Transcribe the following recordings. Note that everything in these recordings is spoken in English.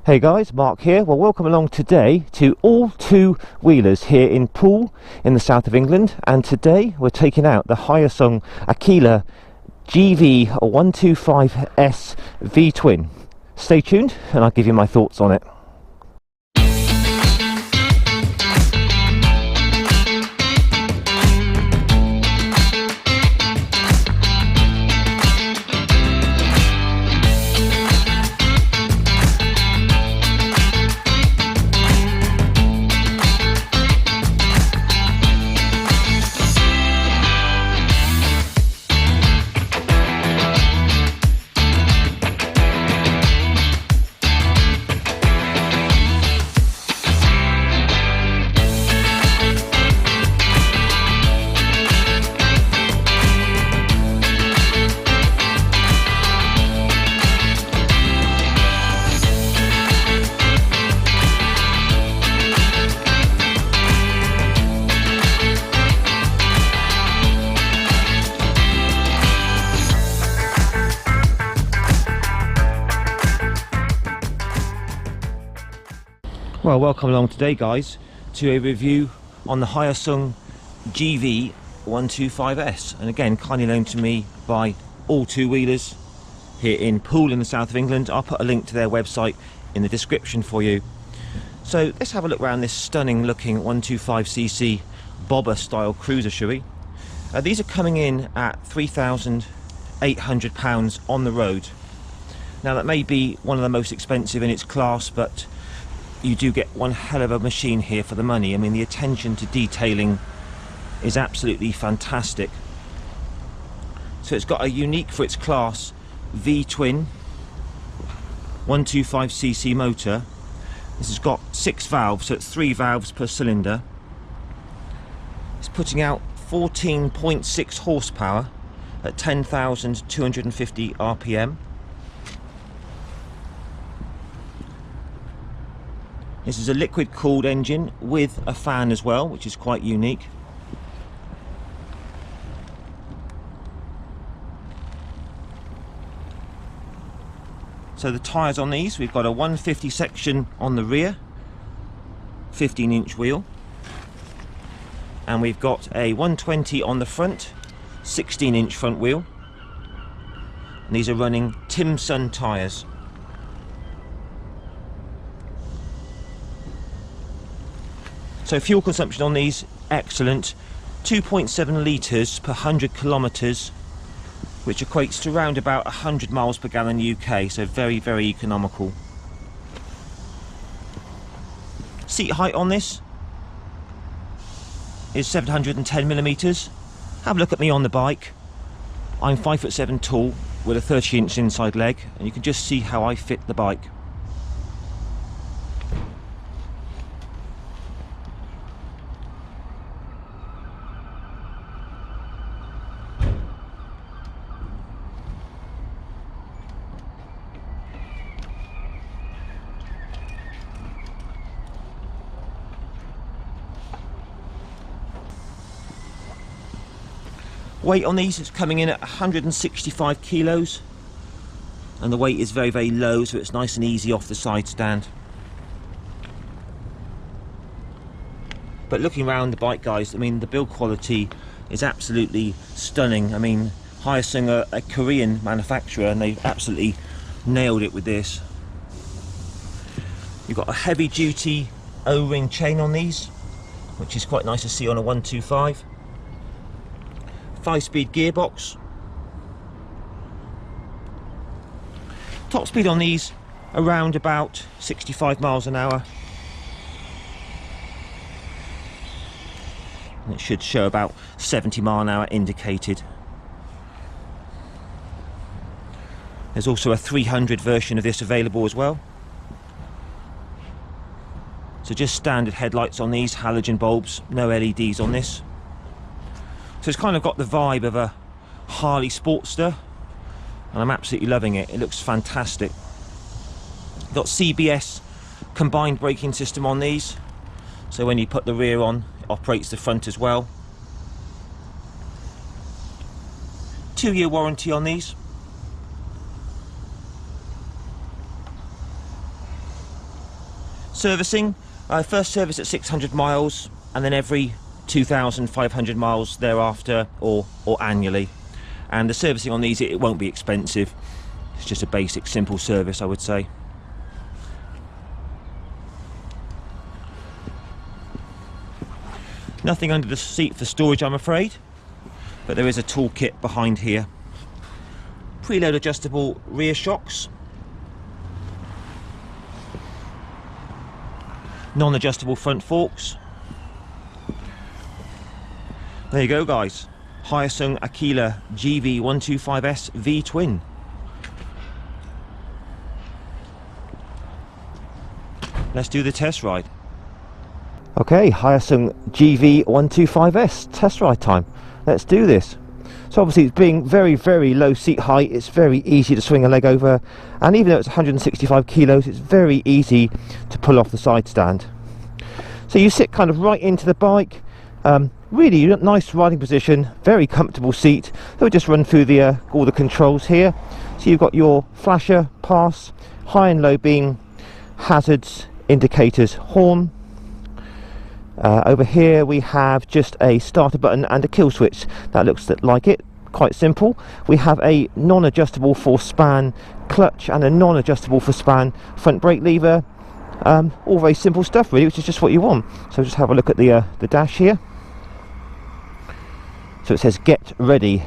Hey guys, Mark here. Well, welcome along today to all two-wheelers here in Poole in the south of England, and today we're taking out the Hyosung Aquila Gv125S V-twin. Stay tuned and I'll give you my thoughts on it. Well, welcome along today guys to a review on the Hyosung Gv125S, and again kindly loaned to me by all two-wheelers here in Poole in the south of England. I'll put a link to their website in the description for you. So let's have a look around this stunning looking 125cc bobber style cruiser, shall we? These are coming in at £3,800 on the road. Now that may be one of the most expensive in its class, but you do get one hell of a machine here for the money. I mean, the attention to detailing is absolutely fantastic. So it's got a unique for its class V-twin 125cc motor. This has got 6 valves, so it's 3 valves per cylinder. It's putting out 14.6 horsepower at 10,250 RPM. This is a liquid cooled engine with a fan as well, which is quite unique. So the tyres on these, we've got a 150 section on the rear, 15-inch wheel, and we've got a 120 on the front, 16-inch front wheel, and these are running Timson tyres. So fuel consumption on these, excellent, 2.7 litres per 100 kilometres, which equates to around about 100 miles per gallon UK, so very, very economical. Seat height on this is 710mm. Have a look at me on the bike. I'm 5'7" tall with a 30-inch inside leg, and you can just see how I fit the bike. Weight on these is coming in at 165 kilos, and the weight is very, very low, so it's nice and easy off the side stand. But looking around the bike guys, I mean the build quality is absolutely stunning. I mean Hyosung are a Korean manufacturer and they've absolutely nailed it with this. You've got a heavy duty O-ring chain on these, which is quite nice to see on a 125. 5-speed gearbox. Top speed on these around about 65 miles an hour. And it should show about 70 mile an hour indicated. There's also a 300 version of this available as well. So just standard headlights on these, halogen bulbs, no LEDs on this. So it's kind of got the vibe of a Harley Sportster, and I'm absolutely loving it. It looks fantastic. Got CBS combined braking system on these, so when you put the rear on, it operates the front as well. 2-year warranty on these. Servicing, first service at 600 miles and then every 2,500 miles thereafter, or annually. And the servicing on these, it won't be expensive. It's just a basic simple service, I would say. Nothing under the seat for storage, I'm afraid, but there is a toolkit behind here. Preload adjustable rear shocks, non-adjustable front forks. There you go, guys. Hyosung Aquila Gv125S V-twin. Let's do the test ride. Okay, Hyosung Gv125S test ride time. Let's do this. So obviously, it's being very, very low seat height, it's very easy to swing a leg over, and even though it's 165 kilos, it's very easy to pull off the side stand. So you sit kind of right into the bike, really nice riding position, very comfortable seat. So we'll just run through the all the controls here. So you've got your flasher, pass, high and low beam, hazards, indicators, horn. Over here we have just a starter button and a kill switch. That looks like it, quite simple. We have a non-adjustable for span clutch and a non-adjustable for span front brake lever. All very simple stuff really, which is just what you want. So just have a look at the dash here. So it says get ready.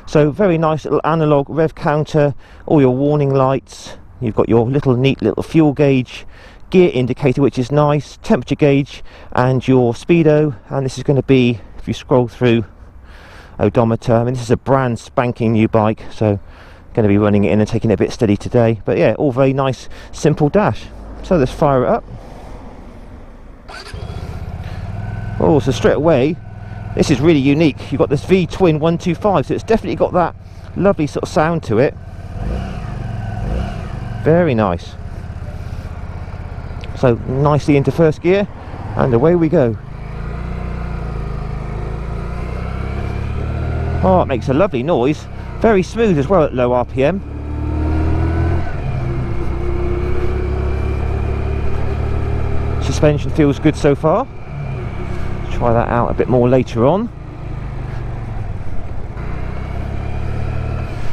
So very nice little analog rev counter, all your warning lights. You've got your neat little fuel gauge, gear indicator, which is nice, temperature gauge, and your speedo. And this is going to be, if you scroll through, odometer. I mean, this is a brand spanking new bike, so going to be running it in and taking it a bit steady today. But yeah, all very nice, simple dash. So let's fire it up. Oh, so straight away, this is really unique. You've got this V-twin 125, so it's definitely got that lovely sort of sound to it. Very nice. So nicely into first gear, and away we go. Oh, it makes a lovely noise. Very smooth as well at low RPM. Suspension feels good so far. Let's try that out a bit more later on.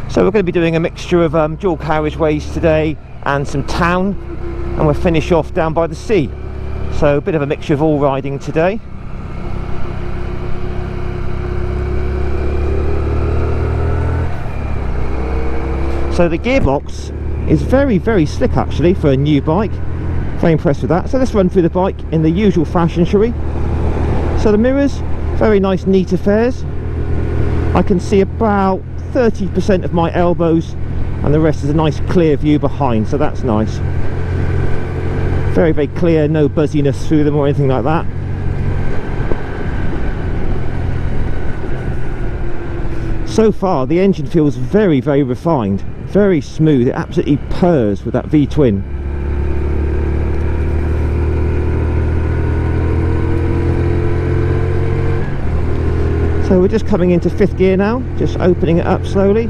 So we're going to be doing a mixture of dual carriageways today and some town, and we'll finish off down by the sea. So a bit of a mixture of all riding today. So the gearbox is very, very slick actually for a new bike. Very impressed with that. So let's run through the bike in the usual fashion, shall we? So the mirrors, very nice neat affairs. I can see about 30% of my elbows, and the rest is a nice clear view behind, so that's nice. Very, very clear, no buzziness through them or anything like that. So far the engine feels very, very refined, very smooth. It absolutely purrs with that V-twin. So we're just coming into fifth gear now, just opening it up slowly.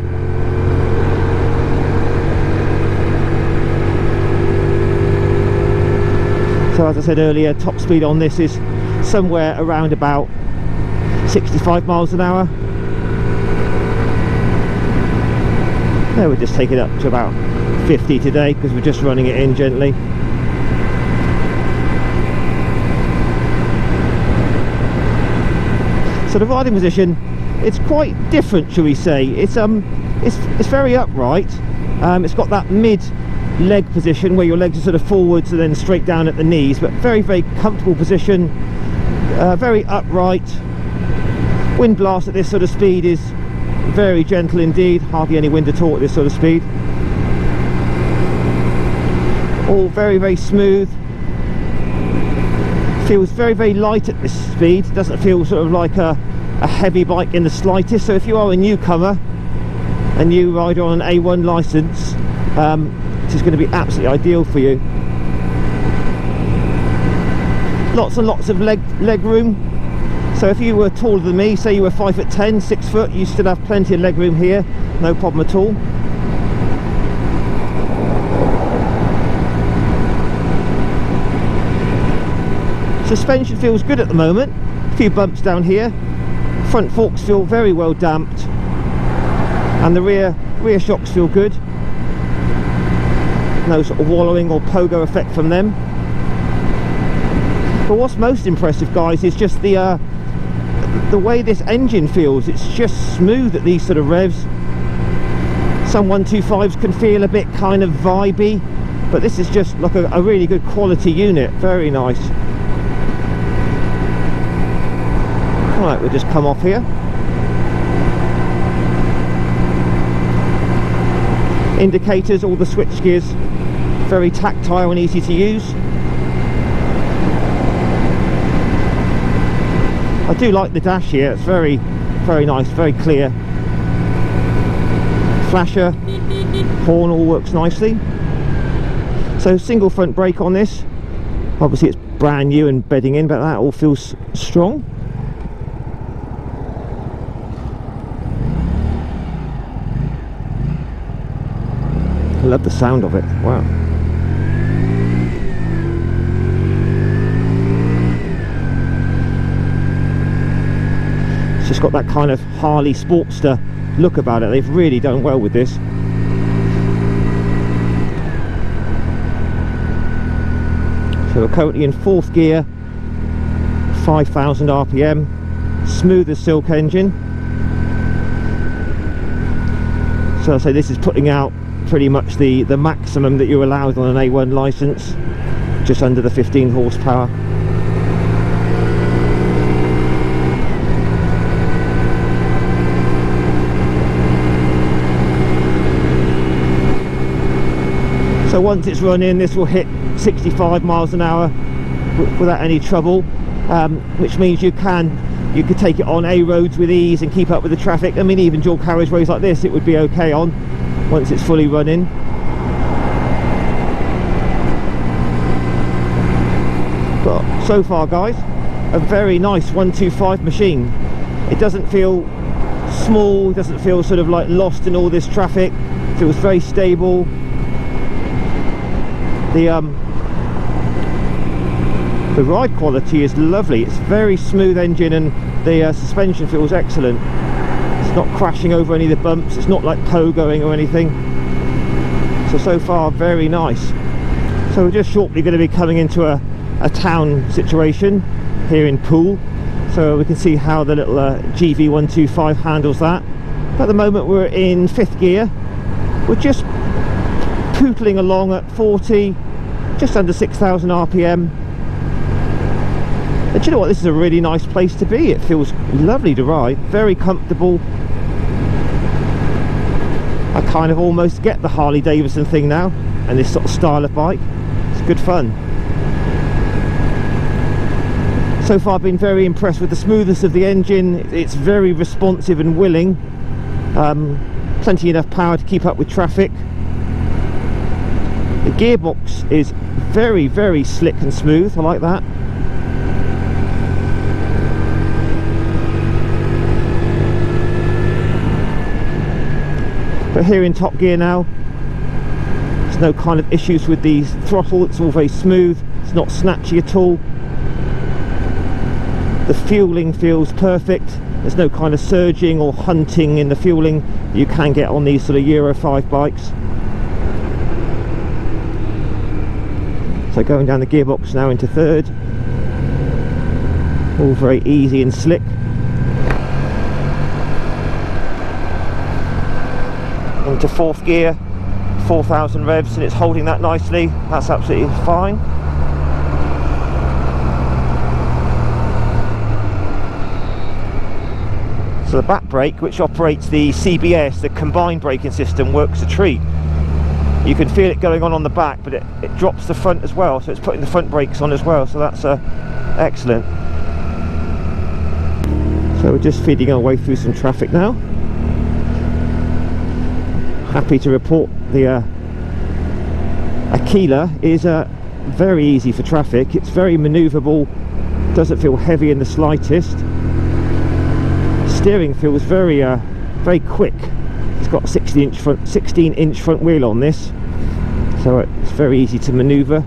So as I said earlier, top speed on this is somewhere around about 65 miles an hour. Yeah, we're just taking it up to about 50 today because we're just running it in gently. So the riding position, it's quite different, shall we say. It's very upright. It's got that mid leg position where your legs are sort of forwards and then straight down at the knees, but very, very comfortable position, very upright. Wind blast at this sort of speed is very gentle indeed, hardly any wind at all at this sort of speed. All very, very smooth. Feels very, very light at this speed. It doesn't feel sort of like a heavy bike in the slightest. So if you are a newcomer, a new rider on an A1 license, this is going to be absolutely ideal for you. Lots and lots of leg room. So if you were taller than me, say you were 5'10", 6 foot, you still have plenty of leg room here, no problem at all. Suspension feels good at the moment. A few bumps down here. Front forks feel very well damped, and the rear shocks feel good. No sort of wallowing or pogo effect from them. But what's most impressive, guys, is just the way this engine feels. It's just smooth at these sort of revs. Some 125s can feel a bit kind of vibey, but this is just like a really good quality unit. Very nice. Right, we'll just come off here. Indicators, all the switch gears, very tactile and easy to use. I do like the dash here. It's very nice, very clear. Flasher, horn, all works nicely. So single front brake on this. Obviously it's brand new and bedding in, but that all feels strong. I love the sound of it. Wow. It's just got that kind of Harley Sportster look about it. They've really done well with this. So we're currently in 4th gear, 5,000 RPM, smooth as silk engine. So I say this is putting out pretty much the maximum that you're allowed on an A1 license, just under the 15 horsepower. So once it's running, this will hit 65 miles an hour without any trouble, which means you could take it on A roads with ease and keep up with the traffic. I mean, even dual carriageways like this, it would be okay on once it's fully running. But so far, guys, a very nice 125 machine. It doesn't feel small, doesn't feel sort of like lost in all this traffic. It feels very stable. The ride quality is lovely. It's very smooth engine, and the suspension feels excellent. It's not crashing over any of the bumps. It's not like pogoing or anything. So far, very nice. So we're just shortly going to be coming into a town situation here in Poole, so we can see how the little Gv125 handles that. But at the moment we're in 5th gear. We're just pootling along at 40, just under 6,000 RPM. And do you know what, this is a really nice place to be. It feels lovely to ride, very comfortable. I kind of almost get the Harley Davidson thing now, and this sort of style of bike. It's good fun. So far I've been very impressed with the smoothness of the engine. It's very responsive and willing. Plenty enough power to keep up with traffic. The gearbox is very slick and smooth. I like that. But here in top gear now, there's no kind of issues with the throttle. It's all very smooth. It's not snatchy at all. The fueling feels perfect. There's no kind of surging or hunting in the fueling that you can get on these sort of Euro 5 bikes. So going down the gearbox now into 3rd. All very easy and slick. Into 4th gear, 4,000 revs, and it's holding that nicely. That's absolutely fine. So the back brake, which operates the CBS, the combined braking system, works a treat. You can feel it going on the back, but it drops the front as well, so it's putting the front brakes on as well, so that's excellent. So we're just feeding our way through some traffic now. Happy to report the Aquila is very easy for traffic. It's very manoeuvrable, doesn't feel heavy in the slightest. Steering feels very quick. It's got a 16-inch front wheel on this, so it's very easy to manoeuvre.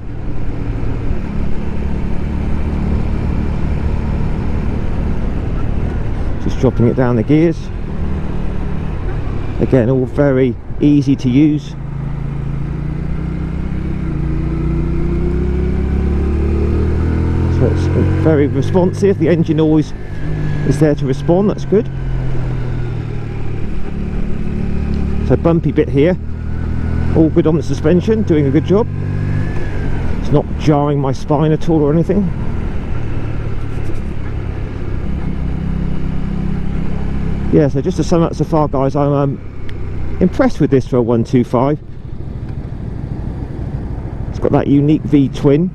dropping it down the gears. Again, all very easy to use. So it's very responsive. The engine always is there to respond. That's good. So bumpy bit here. All good on the suspension. Doing a good job. It's not jarring my spine at all or anything. Yeah, so just to sum up so far, guys, I'm impressed with this for a 125. It's got that unique V-twin.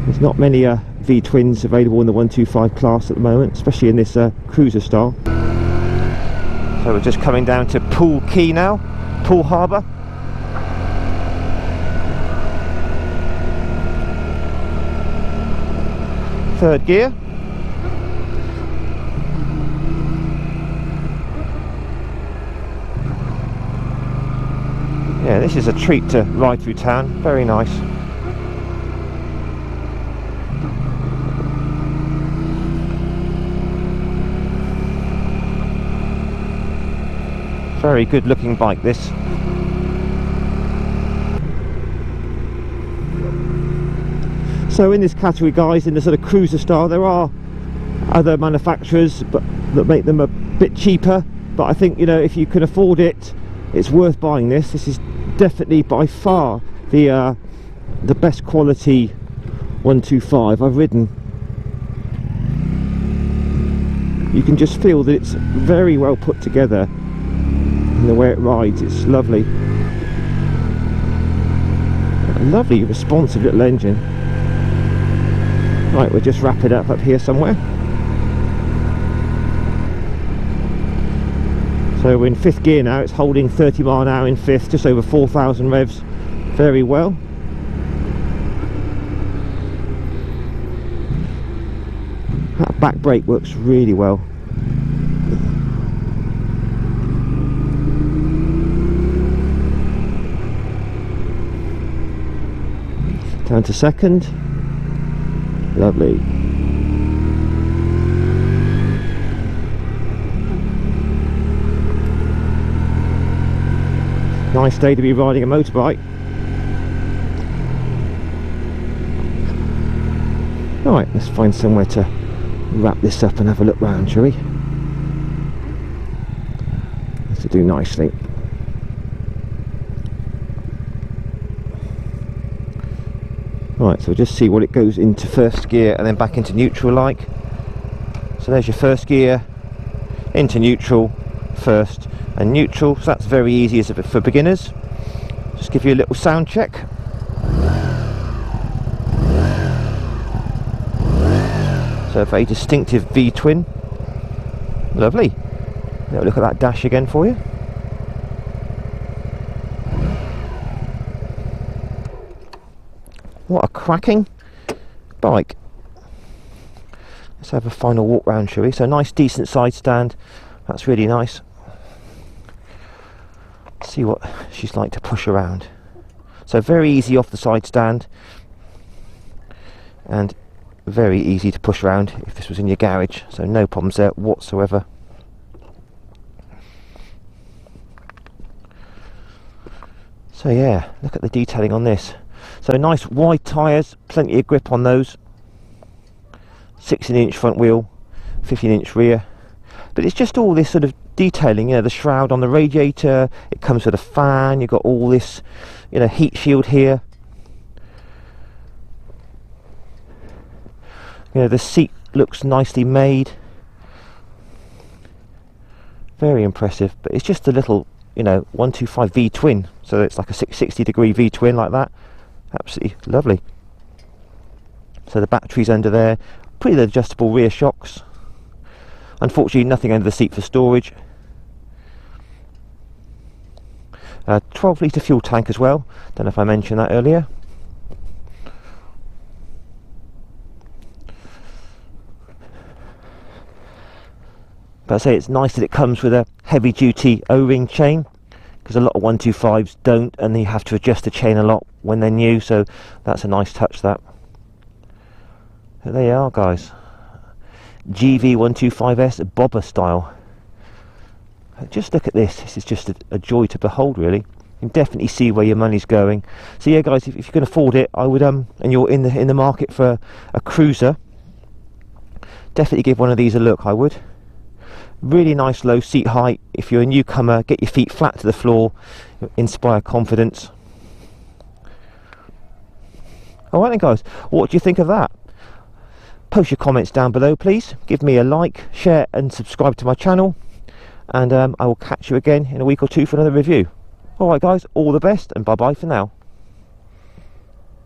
There's not many V-twins available in the 125 class at the moment, especially in this cruiser style. So we're just coming down to Poole Quay now, Poole Harbour. Third gear. Yeah, this is a treat to ride through town, very nice. Very good looking bike, this. So in this category, guys, in the sort of cruiser style, there are other manufacturers that make them a bit cheaper, but I think, you know, if you can afford it, it's worth buying this. This is definitely by far the best quality 125 I've ridden. You can just feel that it's very well put together in the way it rides. It's lovely. A lovely responsive little engine. Right, we'll just wrap it up here somewhere. So we're in 5th gear now. It's holding 30 mile an hour in 5th, just over 4,000 revs, very well. That back brake works really well. Down to 2nd, lovely. Nice day to be riding a motorbike. Right, let's find somewhere to wrap this up and have a look round, shall we? That's to do nicely. Right, so we'll just see what it goes into 1st gear and then back into neutral like. So there's your 1st gear, into neutral, 1st and neutral, so that's very easy as for beginners. Just give you a little sound check. So a very distinctive V-twin. Lovely. Now look at that dash again for you. What a cracking bike. Let's have a final walk round, shall we? So nice decent side stand, that's really nice. See what she's like to push around. So very easy off the side stand and very easy to push around if this was in your garage, so no problems there whatsoever. So yeah, look at the detailing on this. So nice wide tyres, plenty of grip on those. 16-inch front wheel, 15-inch rear. But it's just all this sort of detailing, you know, the shroud on the radiator, it comes with a fan, you've got all this, you know, heat shield here. You know, the seat looks nicely made. Very impressive, but it's just a little, you know, 125 V-twin, so it's like a 660-degree V-twin like that. Absolutely lovely. So the battery's under there, pretty adjustable rear shocks. Unfortunately, nothing under the seat for storage. 12-litre fuel tank as well. Don't know if I mentioned that earlier. But I say it's nice that it comes with a heavy-duty O-ring chain, because a lot of 125s don't, and you have to adjust the chain a lot when they're new. So that's a nice touch. That. But there you are, guys. Gv125S bobber style. Just look at this. This is just a joy to behold, really. You can definitely see where your money's going. So yeah, guys, if you can afford it, I would and you're in the market for a cruiser, definitely give one of these a look. I would. Really nice low seat height. If you're a newcomer, get your feet flat to the floor, inspire confidence. Alright then, guys, what do you think of that? Post your comments down below, please. Give me a like, share and subscribe to my channel, and I will catch you again in a week or two for another review. Alright guys, all the best and bye bye for now.